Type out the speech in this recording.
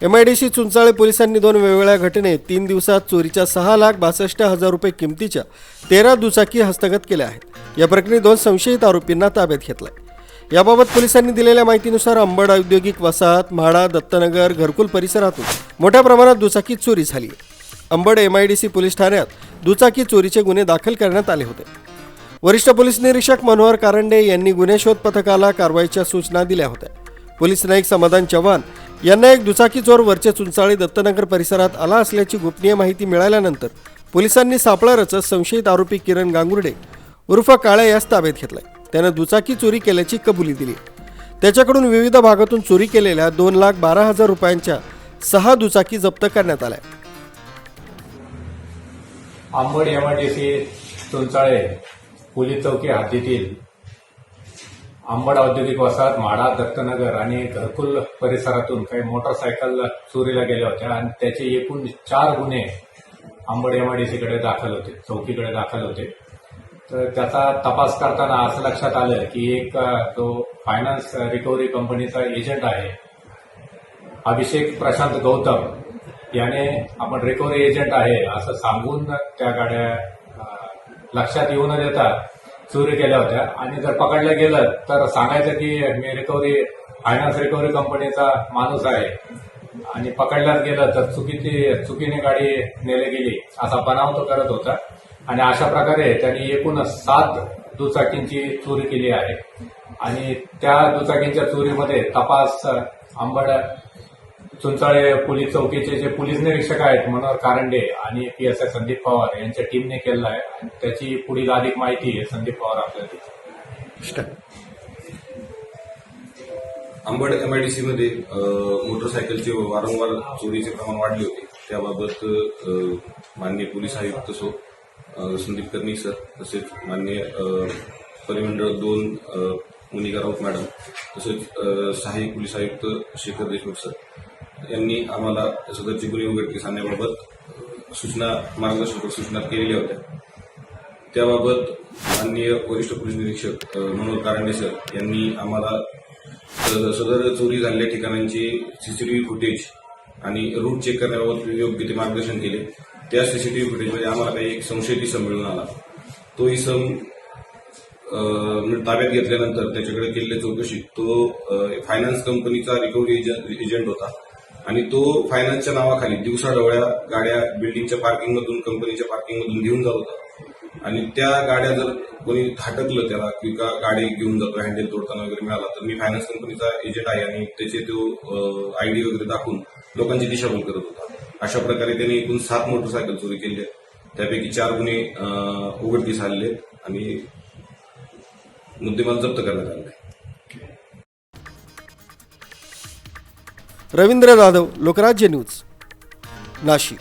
MIDC Chunchale पोलिसांनी 2 वेगवेगळ्या घटनेत 3 दिवसात चोरीच्या 6,62,000 रुपये किमतीच्या 13 दुचाकी हस्तगत केल्या आहेत। या प्रकरणी 2 संशयित आरोपींना ताब्यात घेतलंय। याबाबत पोलिसांनी दिलेल्या माहितीनुसार अंबड औद्योगिक वसाहत, म्हाडा, दत्तनगर, घरकुल परिसरातून मोठ्या प्रमाणात दुचाकी चोरी झाली आहे। अंबड MIDC पोलीस ठाण्यात दुचाकी चोरीचे गुन्हे दाखल करण्यात आले होते। वरिष्ठ पोलीस निरीक्षक मनोहर कारंडे यांनी गुन्हे शोध पथकाला कारवाईच्या सूचना दिल्या होत्या। पोलीस नाईक समाधान चव्हाण यांना एक दुचाकी चोर वरचे चुंचाळे दत्तनगर परिसरात आला असल्याची गोपनीय माहिती मिळाल्यानंतर पोलिसांनी सापळा रचत संशयित आरोपी किरण गांगुर्डे उर्फ काळ्या यास ताब्यात घेतलाय। त्याने दुचाकी चोरी केल्याची कबुली दिली। त्याच्याकडून विविध भागातून चोरी केलेल्या 2,12,000 रुपयांच्या 6 दुचाकी जप्त करण्यात आल्या। अंबड MIDC चुंचाळे पोलीस चौकी हद्दीतील अंबड औद्योगिक वसाहत, म्हाडा, दत्तनगर आणि घरकुल परिसरातून काही मोटरसायकल चोरीला गेल्या होत्या आणि त्याचे एकूण 4 गुन्हे अंबड MIDC कडे दाखल होते, चौकीकडे दाखल होते। तर त्याचा तपास करताना असं लक्षात आलं की एक जो फायनान्स रिकव्हरी कंपनीचा एजंट आहे अभिषेक प्रशांत गौतम याने आपण रिकव्हरी एजंट आहे असं सांगून त्या गाड्या लक्षात येऊ न देता चोरी केल्या होत्या आणि जर पकडल्या गेलं तर सांगायचं की मी फायनान्स रिकव्हरी कंपनीचा माणूस आहे आणि पकडल्यात गेलं तर चुकीने गाडी नेली गेली असा बनाव तो करत होता आणि अशा प्रकारे त्यांनी एकूण 7 दुचाकींची चोरी केली आहे आणि त्या दुचाकींच्या चोरीमध्ये तपास अंबड चुंचाळे पोलीस चौकीचे जे पोलीस निरीक्षक आहेत मनोहर कारंडे आणि PSI संदीप पवार यांच्या टीमने केला आहे आणि त्याची पुढील अधिक माहिती संदीप पवार आपल्याला देतील। अंबड MIDC मध्ये मोटरसायकलचे वारंवार चोरीचे प्रमाण वाढले होते। त्याबाबत माननीय पोलीस आयुक्त संदीप कर्णिक सर तसेच माननीय परिमंडळ 2 मोनिका राऊत मॅडम तसेच सहाय्यक पोलीस आयुक्त शेखर देशमुख सर यांनी आम्हाला सदरची गुन्हे उघडकीस आणण्याबाबत मार्गदर्शक सूचना केलेल्या होत्या। त्याबाबत माननीय वरिष्ठ पोलीस निरीक्षक मनोहर कारंडे सर यांनी आम्हाला सदर चोरी झालेल्या ठिकाणांची CCTV फुटेज आणि रूट चेक करण्याबाबत योग्य ते मार्गदर्शन केले। त्या CCTV फुटेजमध्ये आम्हाला काही एक संशयित इसम मिळून आला। तो इसम ताब्यात घेतल्यानंतर त्याच्याकडे केलेल्या चौकशीत तो फायनान्स कंपनीचा रिकव्हरी एजंट होता आणि तो फायनान्सच्या नावाखाली दिवसाढवळ्या गाड्या बिल्डिंगच्या पार्किंगमधून कंपनीच्या पार्किंगमधून घेऊन जात होता आणि त्या गाड्या जर कोणी थाटकलं त्याला की गाडी घेऊन जातो हँडल तोडताना वगैरे मिळाला तर मी फायनान्स कंपनीचा एजंट आहे आणि त्याचे तो ID वगैरे दाखवून लोकांची दिशाभूल करत होता। अशा प्रकारे त्यांनी एकूण 7 मोटरसायकल चोरी केली आहे। त्यापैकी 4 गुन्हे उघडकीस आलेले आणि मुद्देमाल जप्त करण्यात आले। रवींद्र जाधव, लोकराज्य न्यूज, नाशिक।